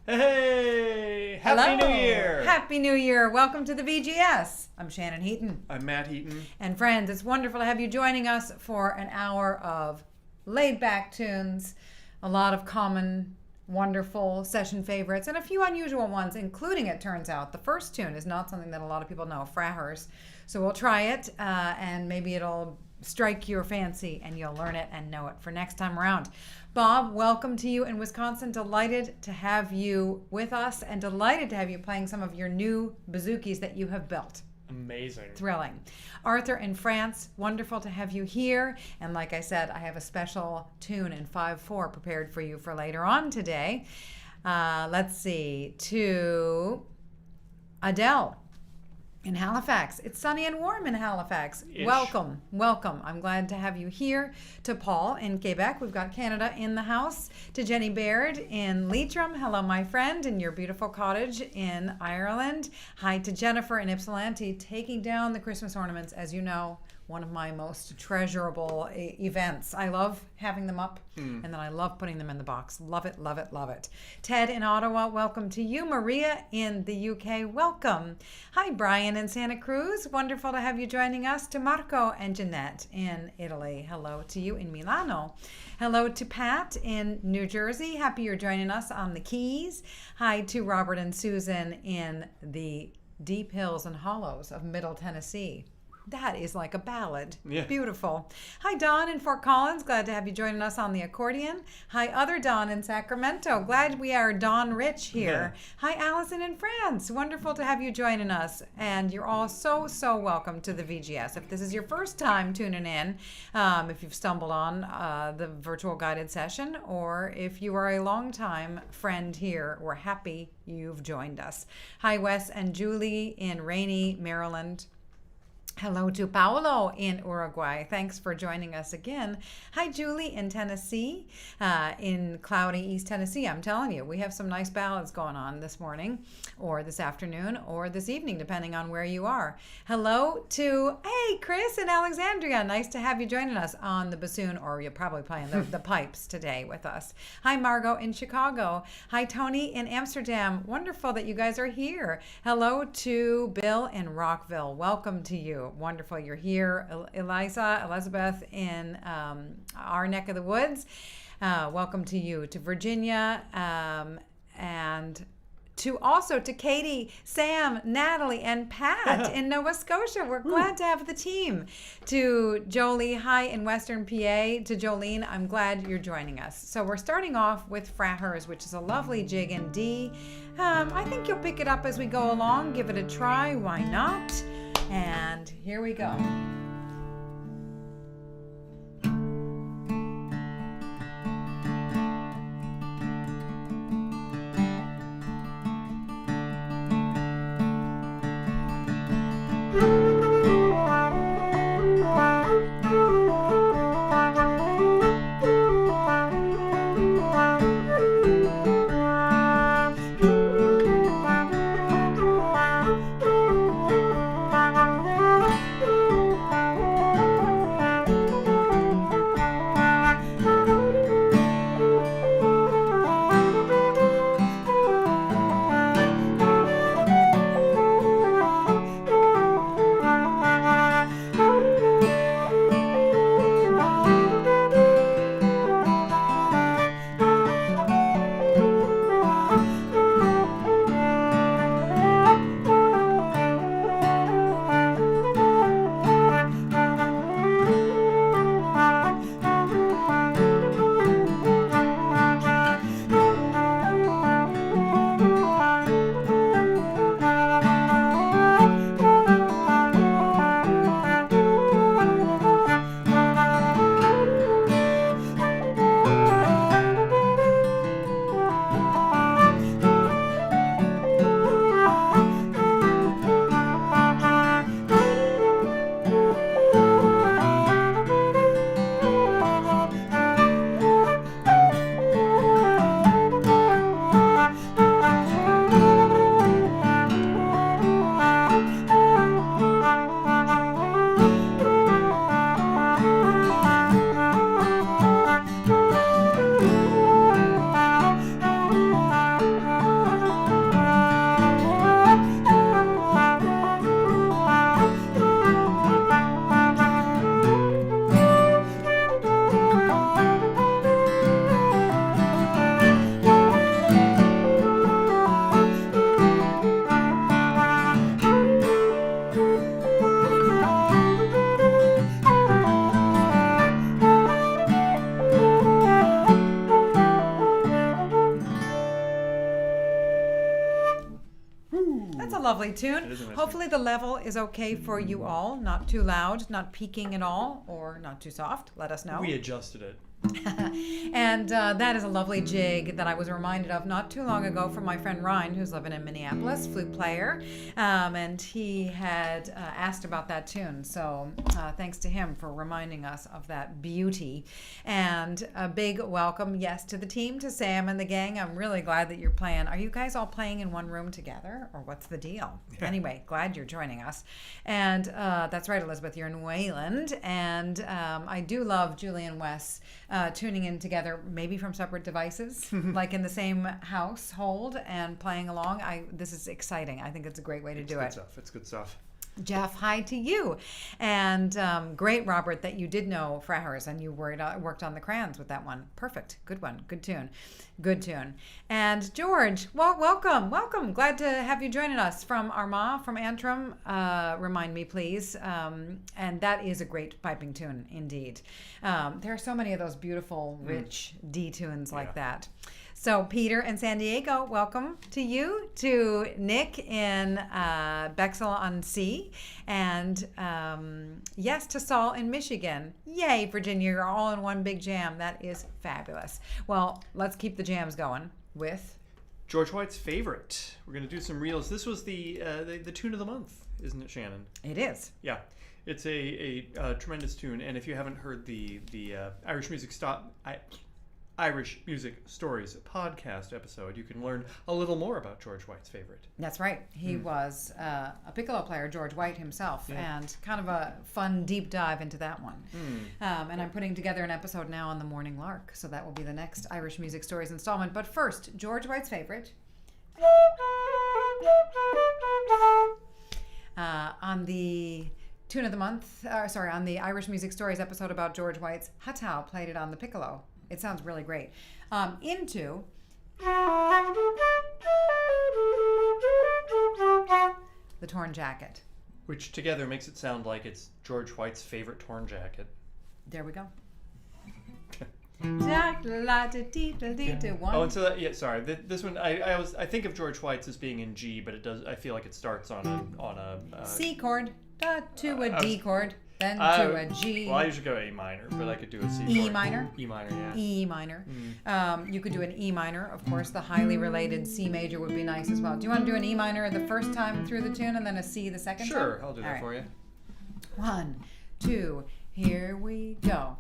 Hey! Happy Hello. New Year! Happy New Year. Welcome to the VGS. I'm Shannon Heaton. I'm Matt Heaton. And friends, it's wonderful to have you joining us for an hour of laid-back tunes, a lot of common, wonderful session favorites, and a few unusual ones, including, it turns out, the first tune is not something that a lot of people know, Fraher's. So we'll try it, and maybe it'll strike your fancy, and you'll learn it and know it for next time around. Bob, welcome to you in Wisconsin. Delighted to have you with us, and delighted to have you playing some of your new bouzoukis that you have built. Amazing. Thrilling. Arthur in France, wonderful to have you here. And like I said, I have a special tune in 5/4 prepared for you for later on today. Let's see, to Adele in Halifax. It's sunny and warm in Halifax. Ish. Welcome, welcome. I'm glad to have you here. To Paul in Quebec, we've got Canada in the house. To Jenny Baird in Leitrim, hello my friend, in your beautiful cottage in Ireland. Hi to Jennifer in Ypsilanti, taking down the Christmas ornaments, as you know, one of my most treasurable events. I love having them up, and then I love putting them in the box. Love it, love it, love it. Ted in Ottawa, welcome to you. Maria in the UK, welcome. Hi, Brian in Santa Cruz. Wonderful to have you joining us. To Marco and Jeanette in Italy, hello to you in Milano. Hello to Pat in New Jersey. Happy you're joining us on the Keys. Hi to Robert and Susan in the deep hills and hollows of Middle Tennessee. That is like a ballad. Yeah. Beautiful. Hi, Dawn in Fort Collins. Glad to have you joining us on the accordion. Hi, other Dawn in Sacramento. Glad we are Dawn Rich here. Yeah. Hi, Allison in France. Wonderful to have you joining us. And you're all so, so welcome to the VGS. If this is your first time tuning in, if you've stumbled on the virtual guided session, or if you are a longtime friend here, we're happy you've joined us. Hi, Wes and Julie in rainy Maryland. Hello to Paolo in Uruguay. Thanks for joining us again. Hi, Julie in Tennessee, in cloudy East Tennessee. I'm telling you, we have some nice ballads going on this morning, or this afternoon, or this evening, depending on where you are. Hello to, hey, Chris in Alexandria. Nice to have you joining us on the bassoon, or you're probably playing the pipes today with us. Hi, Margot in Chicago. Hi, Tony in Amsterdam. Wonderful that you guys are here. Hello to Bill in Rockville. Welcome to you. Wonderful you're here. Elizabeth in our neck of the woods. Welcome to you. To Virginia, and to Katie, Sam, Natalie, and Pat in Nova Scotia. We're glad to have the team. To Jolie, hi in Western PA. To Jolene, I'm glad you're joining us. So we're starting off with Fraher's, which is a lovely jig in D. I think you'll pick it up as we go along. Give it a try. Why not? And here we go. lovely tune. It is a nice Hopefully the level is okay for you all. Not too loud, not peaking at all, or not too soft. Let us know. We adjusted it. And that is a lovely jig that I was reminded of not too long ago from my friend Ryan, who's living in Minneapolis, flute player, and he had asked about that tune. So thanks to him for reminding us of that beauty. And a big welcome, yes, to the team, to Sam and the gang. I'm really glad that you're playing. Are you guys all playing in one room together, or what's the deal? Yeah. Anyway, glad you're joining us. And that's right, Elizabeth, you're in Wayland. And I do love Julie and Wes tuning in together, maybe from separate devices, like in the same household and playing along. This is exciting. I think it's a great way to do it. It's good stuff. Jeff, hi to you. And great, Robert, that you did know Fraher's and you worked on the crayons with that one. Perfect. Good one. Good tune. Good tune. And George, well, welcome. Glad to have you joining us from Armagh, from Antrim. Remind me, please. And that is a great piping tune, indeed. There are so many of those beautiful, rich D tunes like that. So Peter in San Diego, welcome to you, to Nick in Bexel-on-Sea, and yes, to Saul in Michigan. Yay, Virginia, you're all in one big jam. That is fabulous. Well, let's keep the jams going with George White's favorite. We're going to do some reels. This was the tune of the month, isn't it, Shannon? It is. Yeah. It's a tremendous tune, and if you haven't heard the Irish Music Stories podcast episode, you can learn a little more about George White's favorite. That's right. He was a piccolo player, George White himself, and kind of a fun deep dive into that one. And I'm putting together an episode now on the Morning Lark, so that will be the next Irish Music Stories installment. But first, George White's favorite. On the tune of the month, on the Irish Music Stories episode about George White's Hatau, played it on the piccolo. It sounds really great. Into the Torn Jacket. Which together makes it sound like it's George White's favorite torn jacket. There we go. One. Oh, and so this one I think of George White's as being in G, but it does. I feel like it starts on a C chord to a D chord. Then to a G. Well, I usually go A minor, but I could do a C. E minor? E minor, yeah. E minor. You could do an E minor. Of course, the highly related C major would be nice as well. Do you want to do an E minor the first time through the tune and then a C the second time? Sure, I'll do that for you. 1, 2, here we go.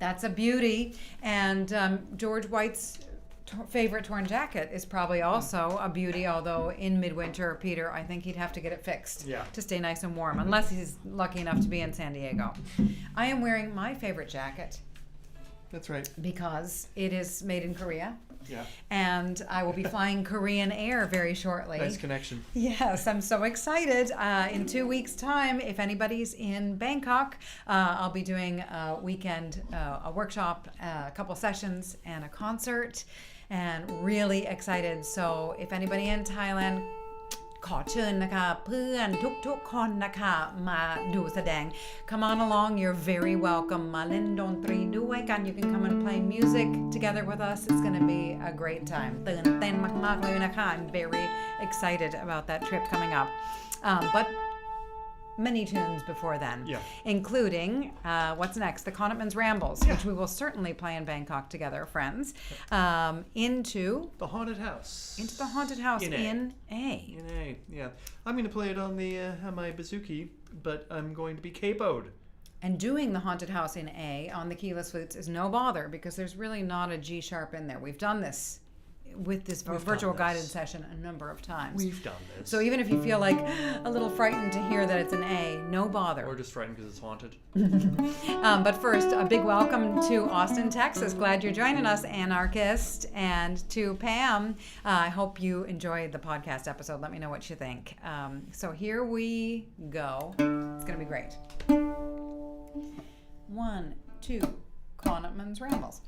That's a beauty. And George White's favorite torn jacket is probably also a beauty, although in midwinter, Peter, I think he'd have to get it fixed to stay nice and warm, unless he's lucky enough to be in San Diego. I am wearing my favorite jacket. That's right. Because it is made in Korea. Yeah. And I will be flying Korean Air very shortly. Nice connection. Yes, I'm so excited. In 2 weeks' time, if anybody's in Bangkok, I'll be doing a weekend, a workshop, a couple sessions, and a concert. And really excited. So if anybody in Thailand, ขอเชิญนะคะเพื่อนทุกๆคนนะคะมาดูแสดง Come on along, you're very welcome. มาเล่นดนตรีด้วยกัน You can come and play music together with us. It's going to be a great time. ตื่นเต้นมากๆเลยนะคะ I'm very excited about that trip coming up. But many tunes before then, including what's next, the Connaughtman's Rambles, which we will certainly play in Bangkok together, friends, into the haunted house. Into the haunted house in A. In A, yeah. I'm going to play it on the my bouzouki, but I'm going to be capoed. And doing the haunted house in A on the keyless flutes is no bother because there's really not a G sharp in there. We've done this with this virtual guided session a number of times. We've done this. So even if you feel like a little frightened to hear that it's an A, no bother. Or just frightened because it's haunted. But first, a big welcome to Austin, Texas. Glad you're joining us, Anarchist. And to Pam, I hope you enjoyed the podcast episode. Let me know what you think. So here we go. It's going to be great. 1, 2, Connaughtman's Rambles.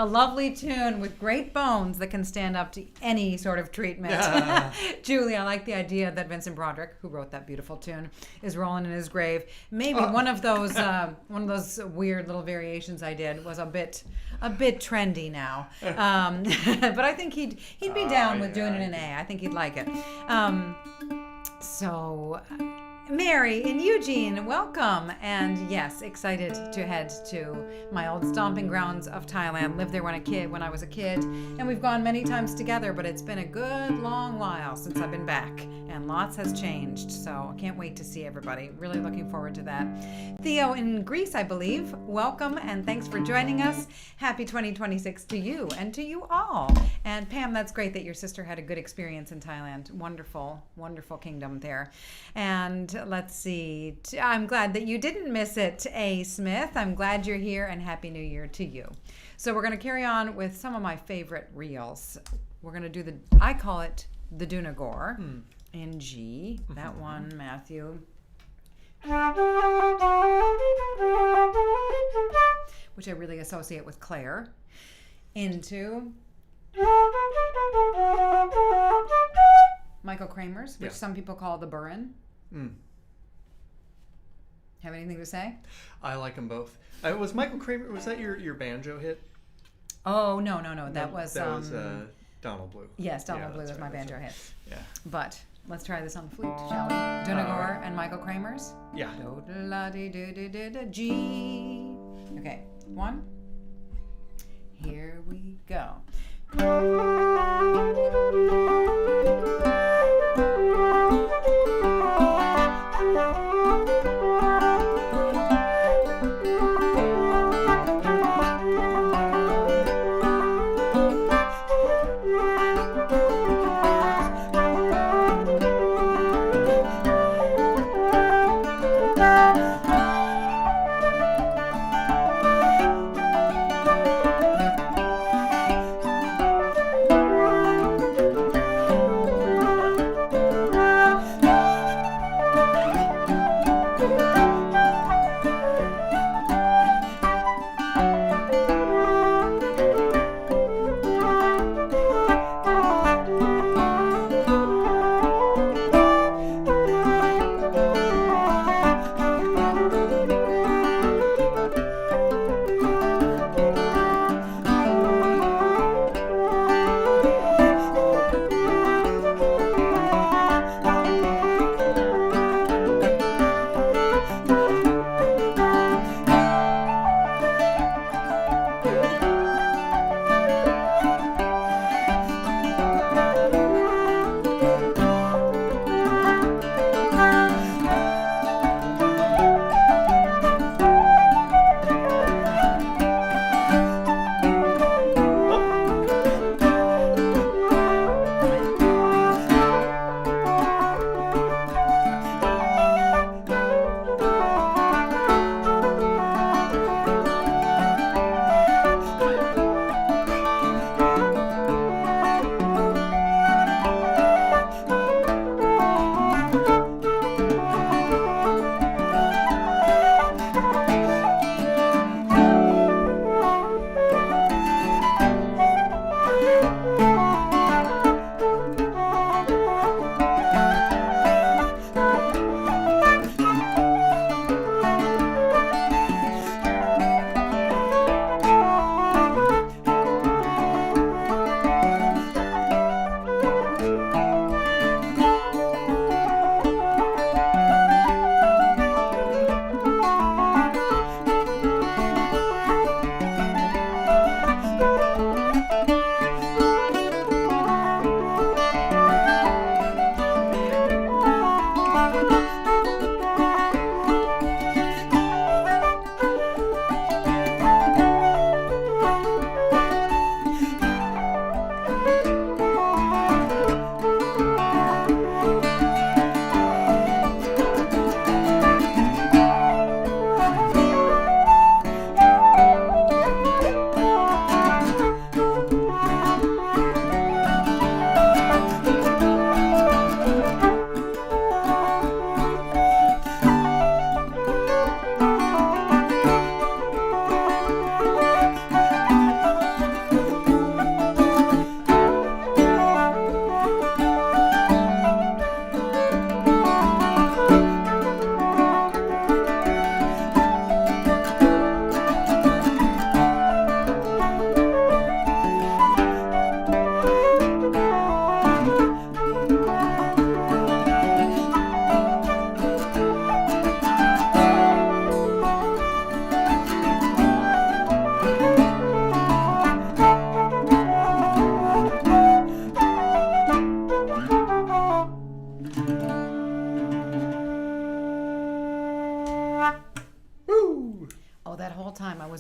A lovely tune with great bones that can stand up to any sort of treatment. Julie, I like the idea that Vincent Broderick, who wrote that beautiful tune, is rolling in his grave. Maybe one of those weird little variations I did was a bit trendy now. But I think he'd be down with doing it in A. I think he'd like it. So Mary in Eugene, welcome. And yes, excited to head to my old stomping grounds of Thailand. Lived there when I was a kid, and we've gone many times together, but it's been a good long while since I've been back, and lots has changed. So I can't wait to see everybody. Really looking forward to that. Theo in Greece, I believe, welcome and thanks for joining us. Happy 2026 to you and to you all. And Pam, that's great that your sister had a good experience in Thailand. Wonderful, wonderful kingdom there. And let's see. I'm glad that you didn't miss it, A. Smith. I'm glad you're here, and Happy New Year to you. So we're going to carry on with some of my favorite reels. We're going to do I call it the Doonagore in G. That one, Matthew. Which I really associate with Claire. Into Michael Kramer's, which some people call the Burin. Have anything to say? I like them both. Was Michael Kramer, was that your banjo hit? Oh, no. That was Donald Blue. Yes, Donald Blue was my banjo hit. Yeah. But let's try this on the flute, shall we? Doonagore and Michael Kramer's? Yeah. G. Okay, 1. Here we go.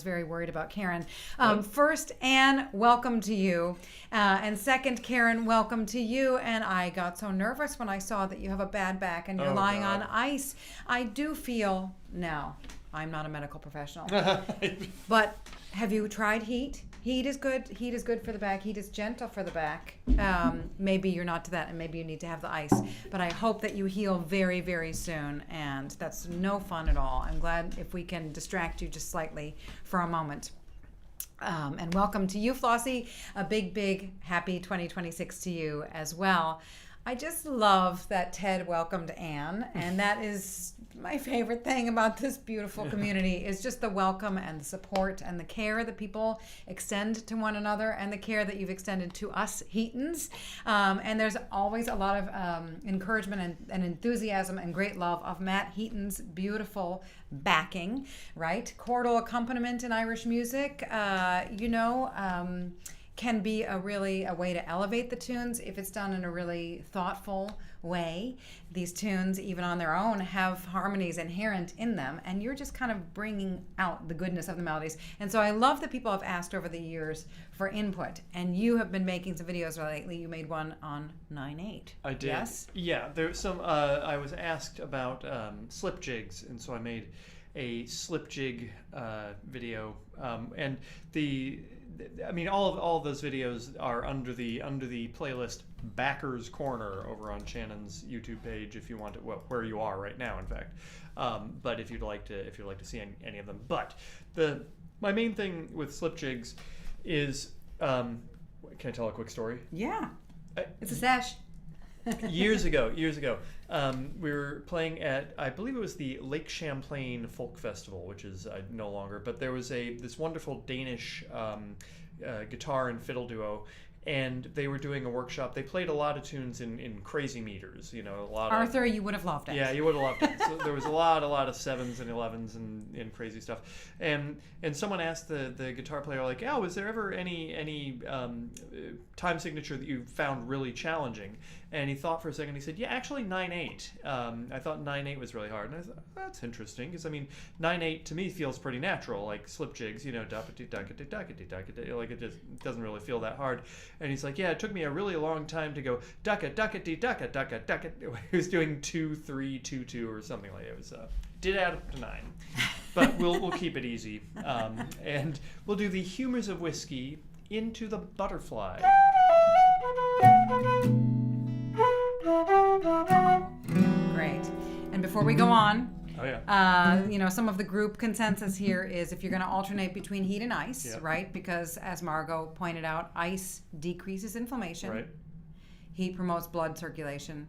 was very worried about Karen. First, Anne, welcome to you. And second, Karen, welcome to you. And I got so nervous when I saw that you have a bad back and you're lying on ice. I do feel now, I'm not a medical professional, but have you tried heat? Heat is good. Heat is good for the back. Heat is gentle for the back. Maybe you're not to that, and maybe you need to have the ice. But I hope that you heal very, very soon, and that's no fun at all. I'm glad if we can distract you just slightly for a moment. And welcome to you, Flossie. A big, big happy 2026 to you as well. I just love that Ted welcomed Anne, and that is my favorite thing about this beautiful community is just the welcome and the support and the care that people extend to one another and the care that you've extended to us Heatons. And there's always a lot of encouragement and enthusiasm and great love of Matt Heaton's beautiful backing, right? Chordal accompaniment in Irish music, can be a way to elevate the tunes if it's done in a really thoughtful way. These tunes, even on their own, have harmonies inherent in them, and you're just kind of bringing out the goodness of the melodies. And so I love that people have asked over the years for input, and you have been making some videos lately. You made one on 9/8. I did. Yes? Yeah, there's some, I was asked about slip jigs, and so I made a slip jig video, and all of those videos are under the playlist Backers Corner over on Shannon's YouTube page if you want to, where you are right now, in fact. But if you'd like to see any of them. But my main thing with slip jigs is, can I tell a quick story? Yeah, it's a sesh. years ago, we were playing at, I believe it was the Lake Champlain Folk Festival, which is no longer, but there was this wonderful Danish guitar and fiddle duo, and they were doing a workshop. They played a lot of tunes in crazy meters, a lot Arthur, you would have loved it. Yeah, you would have loved it. So there was a lot of 7s and 11s and crazy stuff. And someone asked the guitar player, like, oh, was there ever any time signature that you found really challenging? And he thought for a second. He said, yeah, actually 9/8. I thought 9/8 was really hard. And I thought, that's interesting, because 9/8 to me feels pretty natural, like slip jigs, like it just doesn't really feel that hard. And he's like, yeah, it took me a really long time to go ducka. He was doing 2-3 2-2 or something like it. It was did add up to 9, but we'll keep it easy, and we'll do the Humours of Whiskey into the Butterfly. Great. And before we go on, oh yeah, some of the group consensus here is if you're going to alternate between heat and ice, yep, right? Because as Margot pointed out, ice decreases inflammation. Right. Heat promotes blood circulation.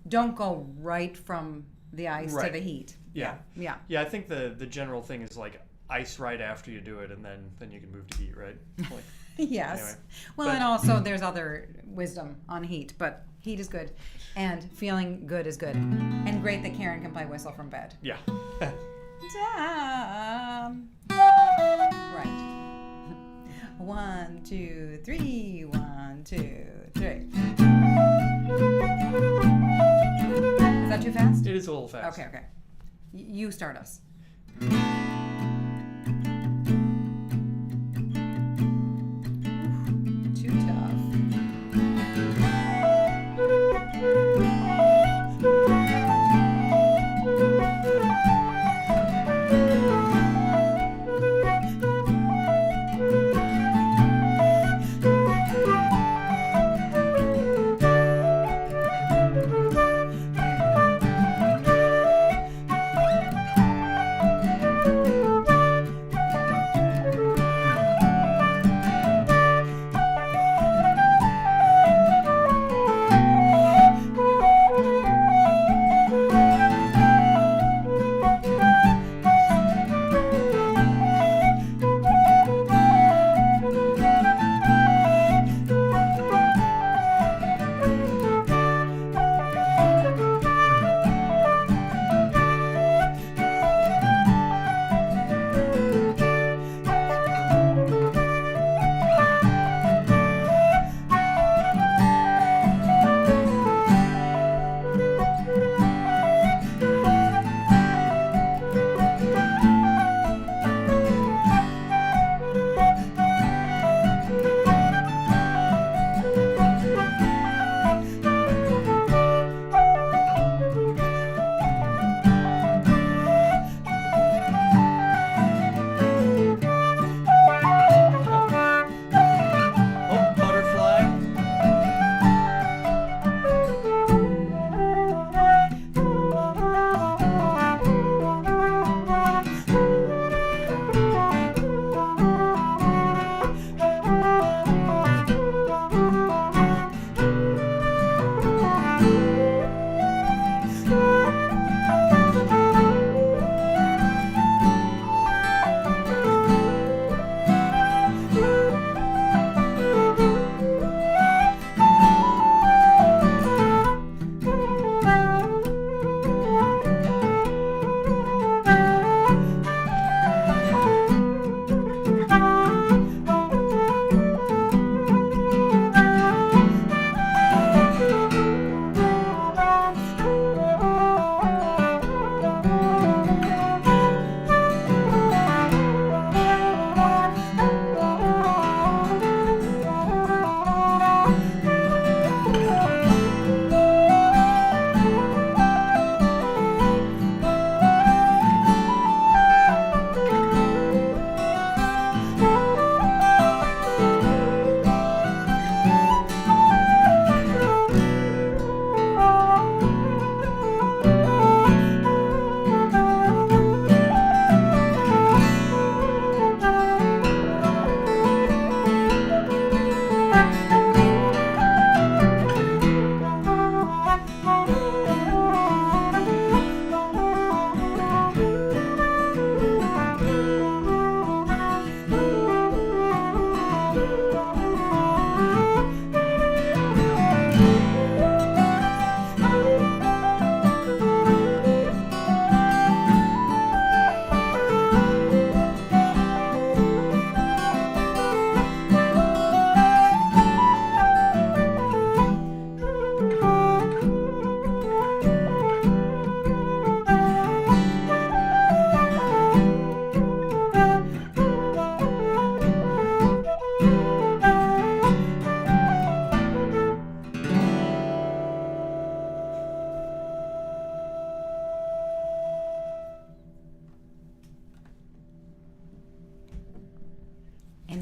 Don't go right from the ice to the heat. Yeah. Yeah. Yeah, I think the general thing is like ice right after you do it, and then you can move to heat, right? Like, yes. Anyway. Well, and also there's other wisdom on heat, but heat is good, and feeling good is good, and great that Karen can play Whistle from Bed. Yeah. Right. 1, 2, 3. 1, 2, 3. Is that too fast? It is a little fast. Okay. You start us. Too tough.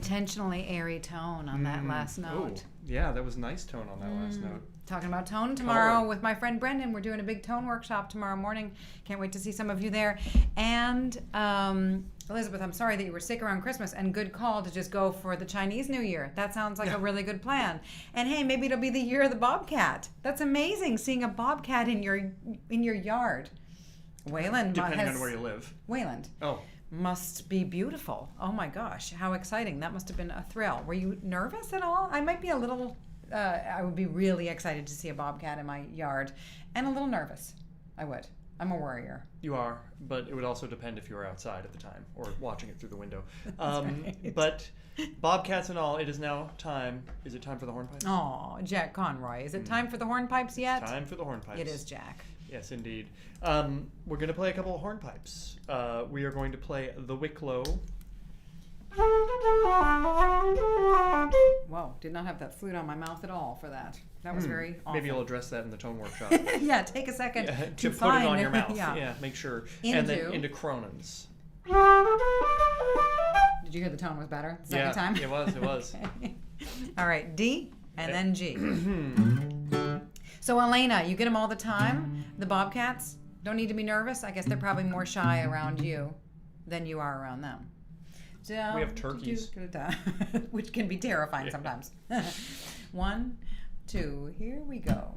intentionally airy tone on that last note. Yeah, that was nice tone on that last note. Talking about tone tomorrow with my friend Brendan. We're doing a big tone workshop tomorrow morning. Can't wait to see some of you there. And Elizabeth, I'm sorry that you were sick around Christmas, and good call to just go for the Chinese New Year. That sounds like a really good plan. And hey, maybe it'll be the year of the bobcat. That's amazing, seeing a bobcat in your yard. Wayland, depending on where you live. Wayland. Oh. Must be beautiful. Oh my gosh, how exciting. That must have been a thrill. Were you nervous at all? I might be a little, I would be really excited to see a bobcat in my yard, and a little nervous. I would. I'm a worrier. You are, but it would also depend if you were outside at the time or watching it through the window. Right. But bobcats and all, it is now time. Is it time for the hornpipes? Oh, Jack Conroy. Is it time for the hornpipes yet? It's time for the hornpipes. It is, Jack. Yes, indeed. We're going to play a couple of hornpipes. We are going to play the Wicklow. Whoa, did not have that flute on my mouth at all for that. That was very awful. Maybe you'll address that in the tone workshop. Yeah, take a second to put find it on your mouth. Yeah. Make sure. And then into Cronin's. Did you hear the tone was better the second time? It was. Okay. All right, D and then G. So Elena, you get them all the time? The bobcats? Don't need to be nervous? I guess they're probably more shy around you than you are around them. We have turkeys. Which can be terrifying sometimes. 1, 2, here we go.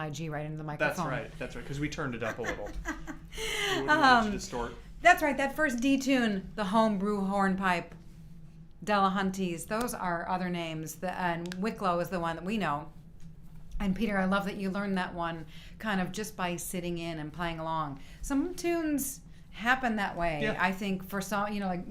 high G right into the microphone. That's right, because we turned it up a little. We wouldn't want it to distort. That's right, that first D tune, the homebrew hornpipe, Delahunties, those are other names. And Wicklow is the one that we know. And Peter, I love that you learned that one kind of just by sitting in and playing along. Some tunes happen that way. Yeah. I think for some, like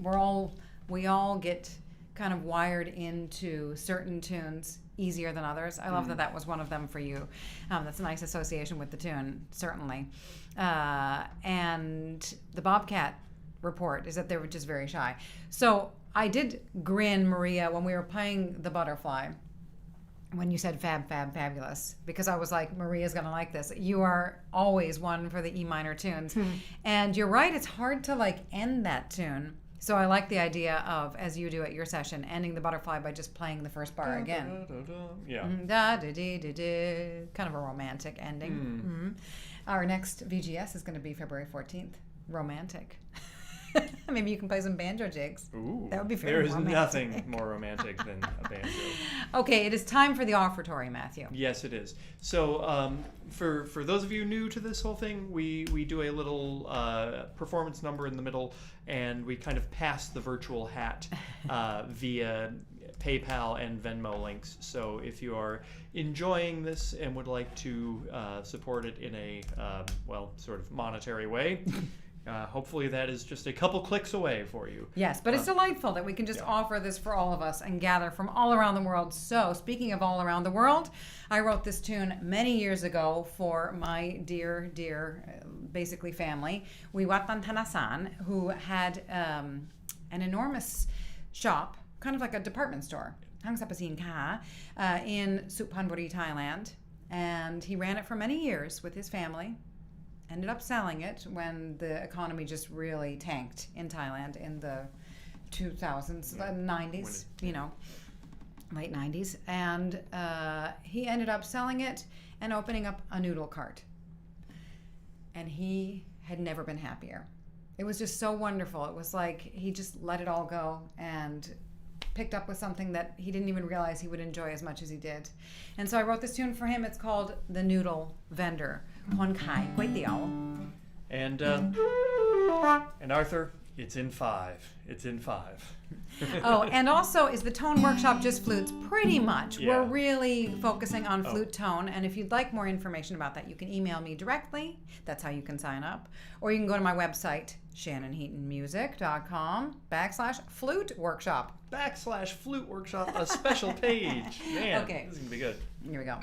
we all get kind of wired into certain tunes easier than others. I love that was one of them for you. That's a nice association with the tune, certainly. And the Bobcat report is that they were just very shy. So I did grin, Maria, when we were playing the Butterfly, when you said fabulous, because I was like, Maria's going to like this. You are always one for the E minor tunes. And you're right, it's hard to like end that tune. So I like the idea of, as you do at your session, ending the Butterfly by just playing the first bar again. Yeah. Kind of a romantic ending. Our next VGS is going to be February 14th. Romantic. Maybe you can play some banjo jigs. Ooh, that would be very romantic. There is nothing more romantic than a banjo. Okay, it is time for the offertory, Matthew. Yes, it is. So for those of you new to this whole thing, we do a little performance number in the middle, and we kind of pass the virtual hat via PayPal and Venmo links. So if you are enjoying this and would like to support it in a, sort of monetary way, hopefully that is just a couple clicks away for you. Yes, but it's delightful that we can just offer this for all of us and gather from all around the world. So, speaking of all around the world, I wrote this tune many years ago for my dear, basically family, Wiwatan Tanasan, who had an enormous shop, kind of like a department store, Hang Sapasin Ka, in Suphanburi, Thailand. And he ran it for many years with his family. Ended up selling it when the economy just really tanked in Thailand in the 2000s, 90s, late 90s. And he ended up selling it and opening up a noodle cart. And he had never been happier. It was just so wonderful. It was like he just let it all go and picked up with something that he didn't even realize he would enjoy as much as he did. And so I wrote this tune for him. It's called The Noodle Vendor. Hon Kai Kway Tiao. And Arthur, it's in 5. It's in 5. Oh, and also, is the tone workshop just flutes? Pretty much. Yeah. We're really focusing on flute tone, and if you'd like more information about that, you can email me directly. That's how you can sign up. Or you can go to my website, shannonheatonmusic.com/flute workshop. /flute workshop, a special page. Man, Okay. This is going to be good. Here we go.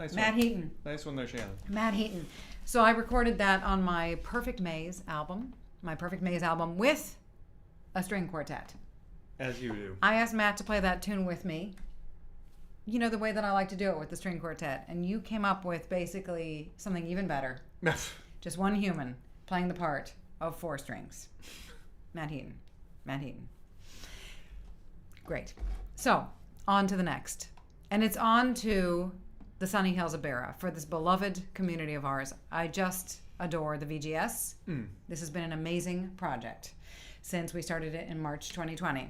Nice Matt one. Heaton. Nice one there, Shannon. Matt Heaton. So I recorded that on my Perfect Maze album. With a string quartet. As you do. I asked Matt to play that tune with me. You know, the way that I like to do it with the string quartet. And you came up with basically something even better. Just one human playing the part of 4 strings. Matt Heaton. Great. So, on to the next. And it's on to the sunny hills of Beara for this beloved community of ours. I just adore the VGS. This has been an amazing project since we started it in March 2020.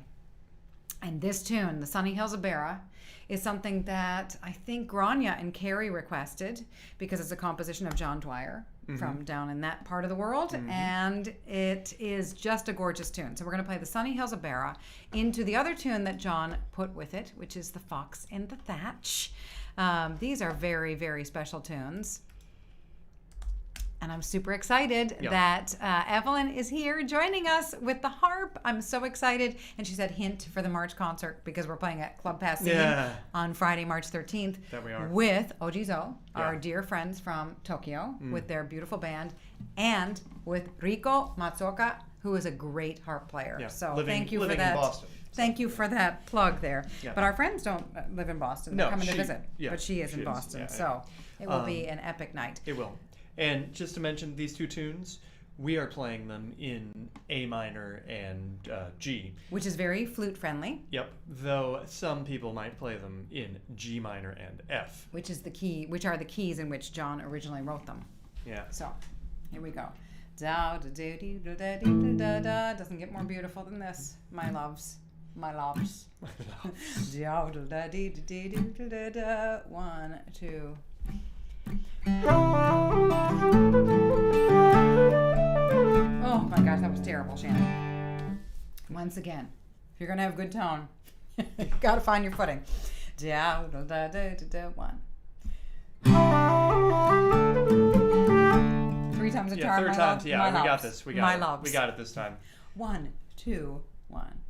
And this tune, The Sunny Hills of Beara, is something that I think Grania and Kerry requested because it's a composition of John Dwyer from down in that part of the world. And it is just a gorgeous tune. So we're going to play The Sunny Hills of Beara into the other tune that John put with it, which is The Fox and the Thatch. These are very, very special tunes. And I'm super excited that Evelyn is here joining us with the harp. I'm so excited. And she said, hint for the March concert because we're playing at Club Passim on Friday, March 13th. That we are. With Ojizo, our dear friends from Tokyo, with their beautiful band, and with Riko Matsuoka, who is a great harp player. Yeah. So thank you for that. Living in Boston. Thank you for that plug there. Yeah. But our friends don't live in Boston. They're coming to visit. Yeah, But she is in Boston. So it will be an epic night. It will. And just to mention these 2 tunes, we are playing them in A minor and G. Which is very flute friendly. Yep. Though some people might play them in G minor and F. Which are the keys in which John originally wrote them. Yeah. So here we go. Doesn't get more beautiful than this, my loves. My loves. 1, 2. Oh my gosh, that was terrible, Shannon. Once again, if you're gonna have good tone, you gotta find your footing. 1. 3 times a charm. 3rd times. Yeah, we got this. We got my it. loves. We got it this time. 1, 2, 1.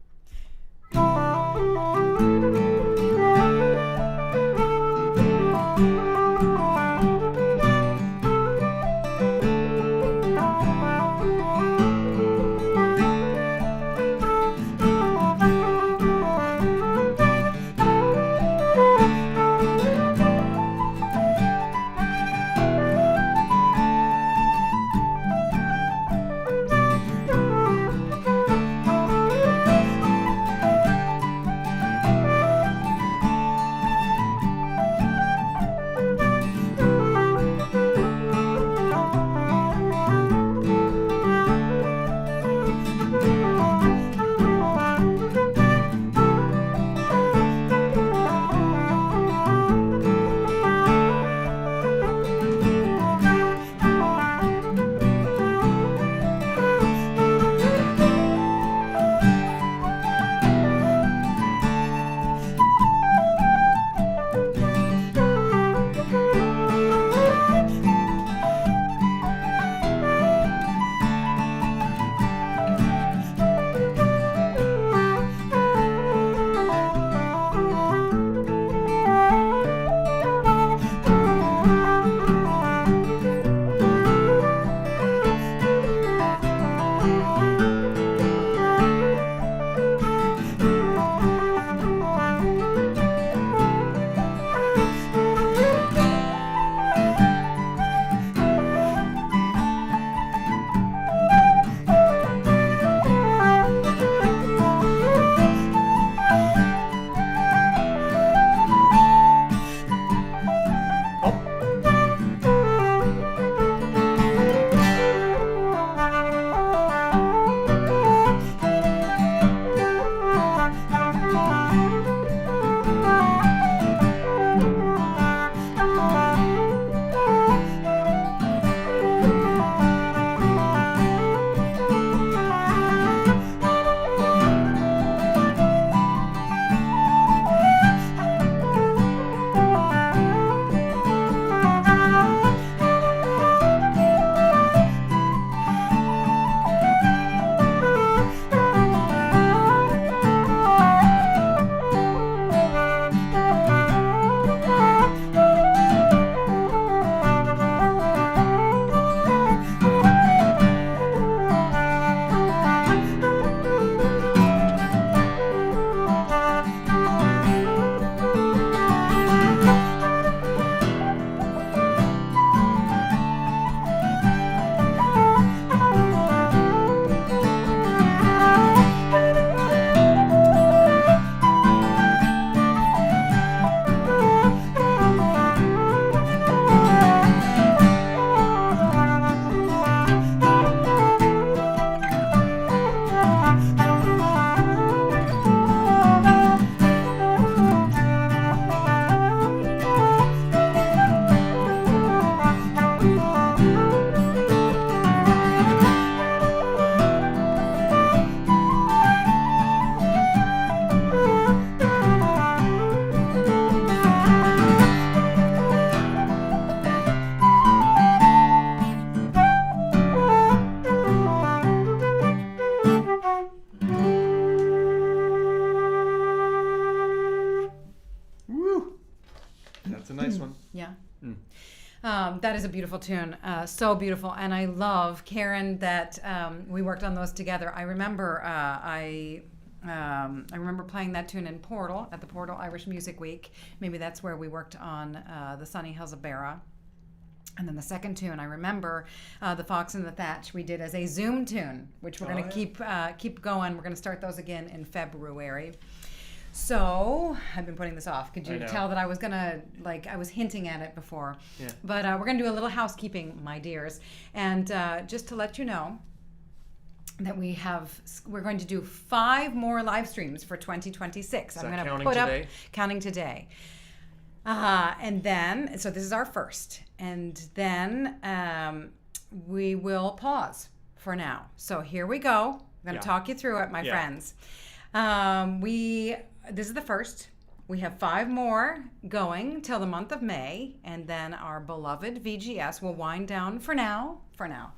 That's a nice one. Yeah. That is a beautiful tune, so beautiful, and I love Karen that we worked on those together. I remember I remember playing that tune in Portal at the Portal Irish Music Week. Maybe that's where we worked on the Sunny Hills of Beara. And then the second tune, I remember the Fox and the Thatch we did as a Zoom tune, which we're going to keep going. We're going to start those again in February. So I've been putting this off. Could you tell that I was gonna, I was hinting at it before? Yeah. But we're gonna do a little housekeeping, my dears, and just to let you know that we're going to do 5 more live streams for 2026. I'm going to counting put today? up counting today. And then, so this is our first, and then we will pause for now. So here we go. I'm going to talk you through it, my friends. This is the first. We have 5 more going till the month of May, and then our beloved VGS will wind down for now. For now.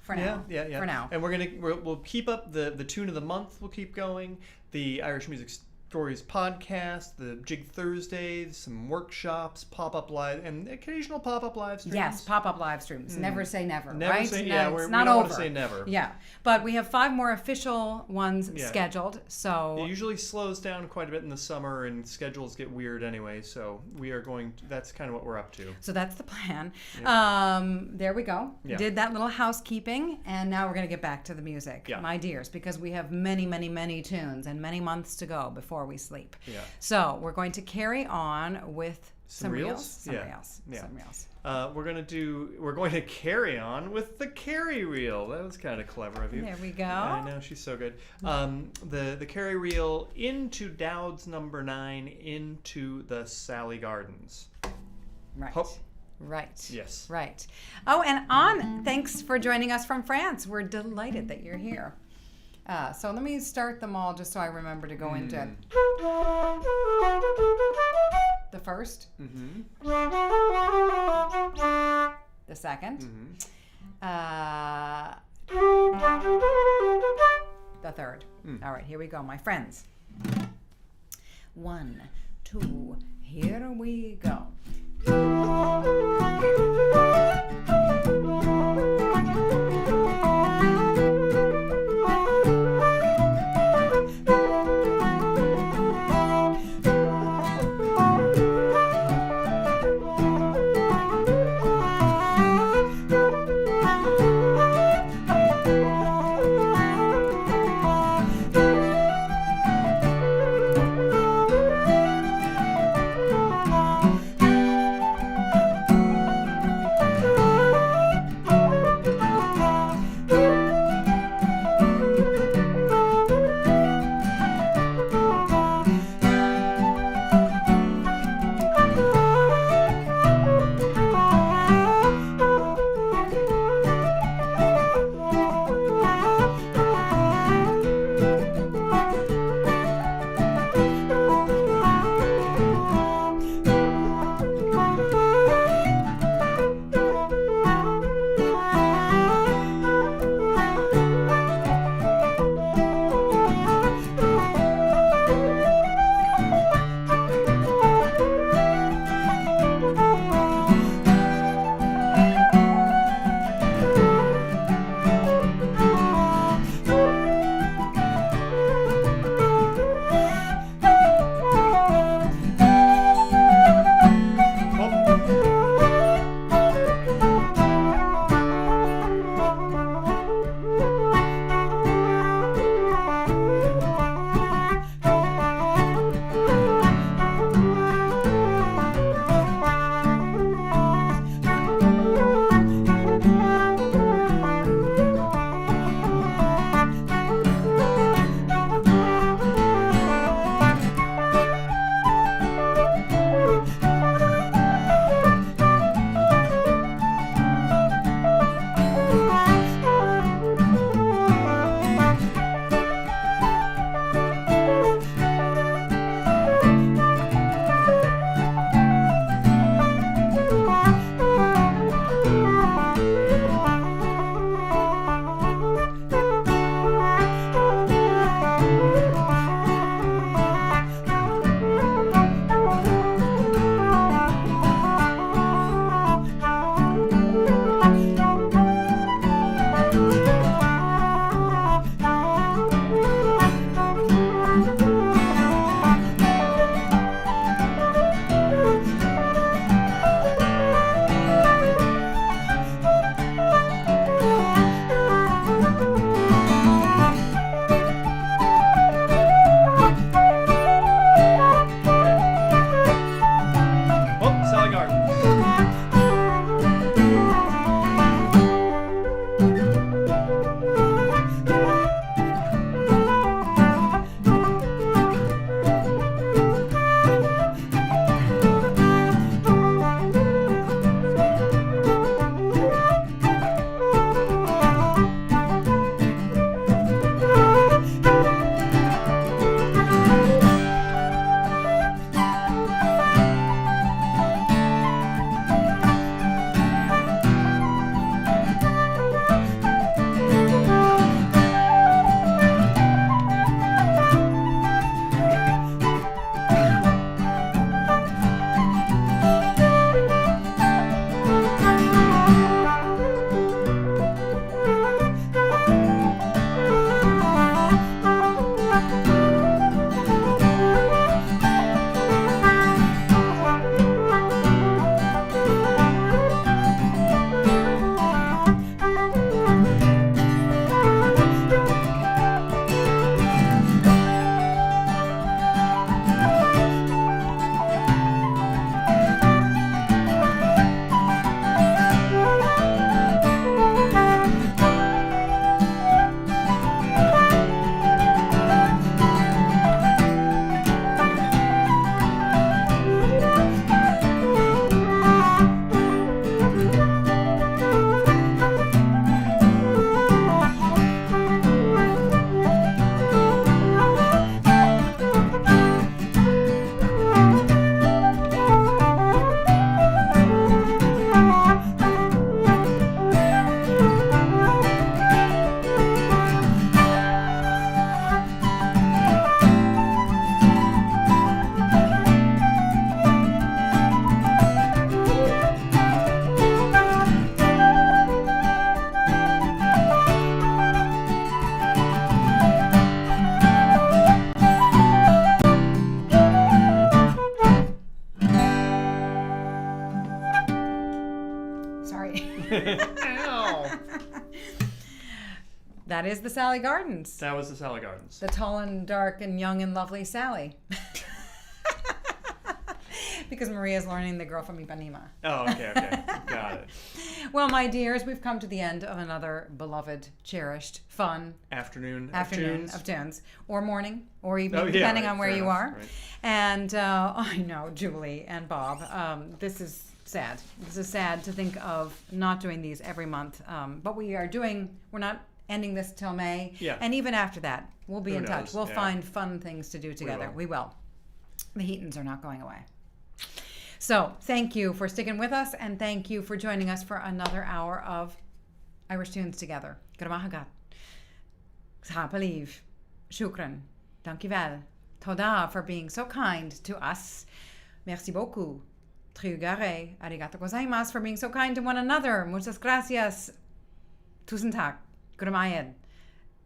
Yeah. For now. And we'll keep up the tune of the month. We'll keep going. The Irish Music Stories podcast, the Jig Thursdays, some workshops, pop-up live, and occasional pop-up live streams. Yes, pop-up live streams. Never say never, Never right? say, it's not we don't over. want to say never. Yeah, but we have 5 more official ones scheduled. So it usually slows down quite a bit in the summer, and schedules get weird anyway. So we are that's kind of what we're up to. So that's the plan. Yeah. There we go. Yeah. Did that little housekeeping, and now we're going to get back to the music, my dears, because we have many, many, many tunes and many months to go before we sleep. Yeah. So we're going to carry on with some reels. We're going to carry on with the Kerry reel. That was kind of clever of you. There we go. I know, she's so good. The Kerry reel into Dowd's number 9 into the Sally Gardens. Right. Hop. Right. Yes. Right. Oh, and thanks for joining us from France. We're delighted that you're here. So let me start them all just so I remember to go into the first, the second, the third. All right, here we go, my friends. 1, 2, here we go. Ow. That is the Sally Gardens. That was the Sally Gardens. The tall and dark and young and lovely Sally. Because Maria's learning the girl from Ipanema. Oh, okay. Got it. Well, my dears, we've come to the end of another beloved, cherished, fun afternoon of tunes. Or morning, or evening, Oh, yeah, depending right, on where fair you enough, are. right. And I know, Julie and Bob, this is sad. This is sad to think of not doing these every month. But we're not ending this till May. Yeah. And even after that, we'll be Who in touch. knows? We'll Yeah. find fun things to do together. will. We will. The Heatons are not going away. So thank you for sticking with us, and thank you for joining us for another hour of Irish Tunes together. Gramahagat. Believe. Shukran. Dankjewel. Toda for being so kind to us. Merci beaucoup. Triugare. Arigato gozaimasu for being so kind to one another. Muchas gracias. Tusen tak. Gramayed.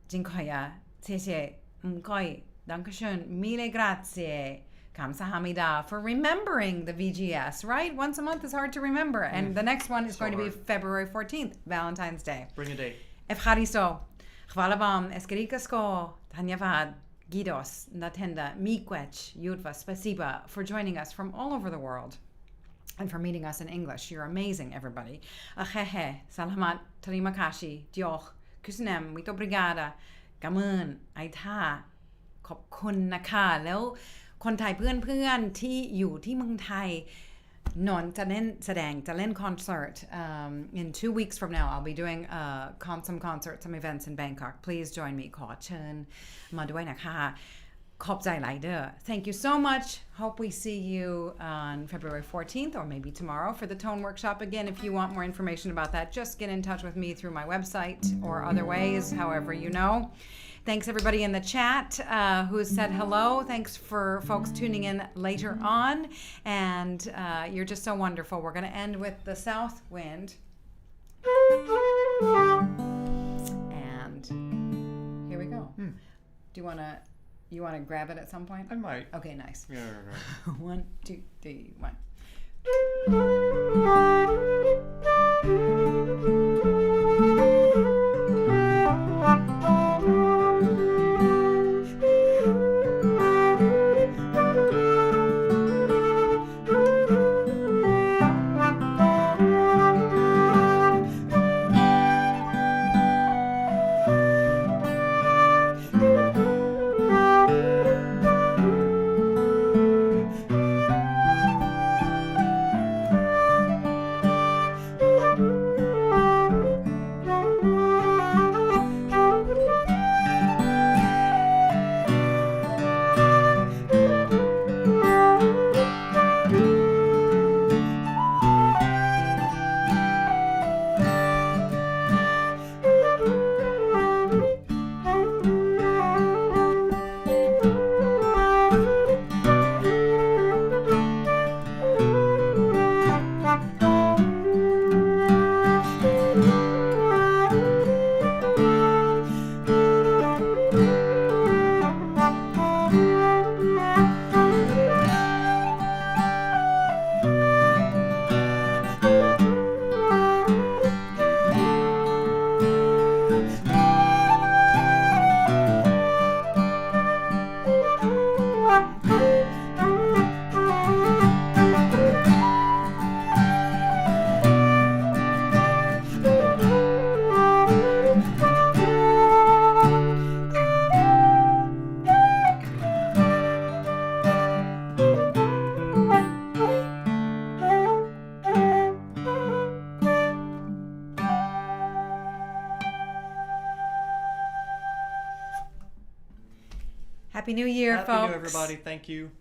Dziękuję. Ciesie. Mkoi. Dankeschön. Mille grazie. Kamsahamnida for remembering the VGS, right? Once a month is hard to remember. And the next one is going to be February 14th, Valentine's Day. Bring a date. Efcharisto. Chwalabam. Eskerikasko. Dhanyavad. Gidos. Natenda. Mikwech. Yudva. Spasiba for joining us from all over the world and for meeting us in English. You're amazing, everybody. Achehe. Salamat. Tarimakashi. Dioch. Kusnem. Muito obrigada. Gamun. Aita. ขอบคุณนะคะแล้วคนไทยเพื่อนๆที่อยู่ที่เมืองไทยนนท์จะเล่นแสดงจะเล่น concert in 2 weeks from now. I'll be doing some concerts, some events in Bangkok. Please join me. ขอเชิญมาด้วยนะคะขอบใจหลายเด้อ Thank you so much. Hope we see you on February 14th or maybe tomorrow for the tone workshop. Again, if you want more information about that, just get in touch with me through my website or other ways, however you know. Thanks everybody in the chat who said hello. Thanks for folks tuning in later on. And you're just so wonderful. We're going to end with the south wind. And here we go. Do you want to You want to grab it at some point? I might. Okay, nice. Yeah. 1, 2, 3, 1. Happy New Year, Happy folks. New Year, everybody. Thank you.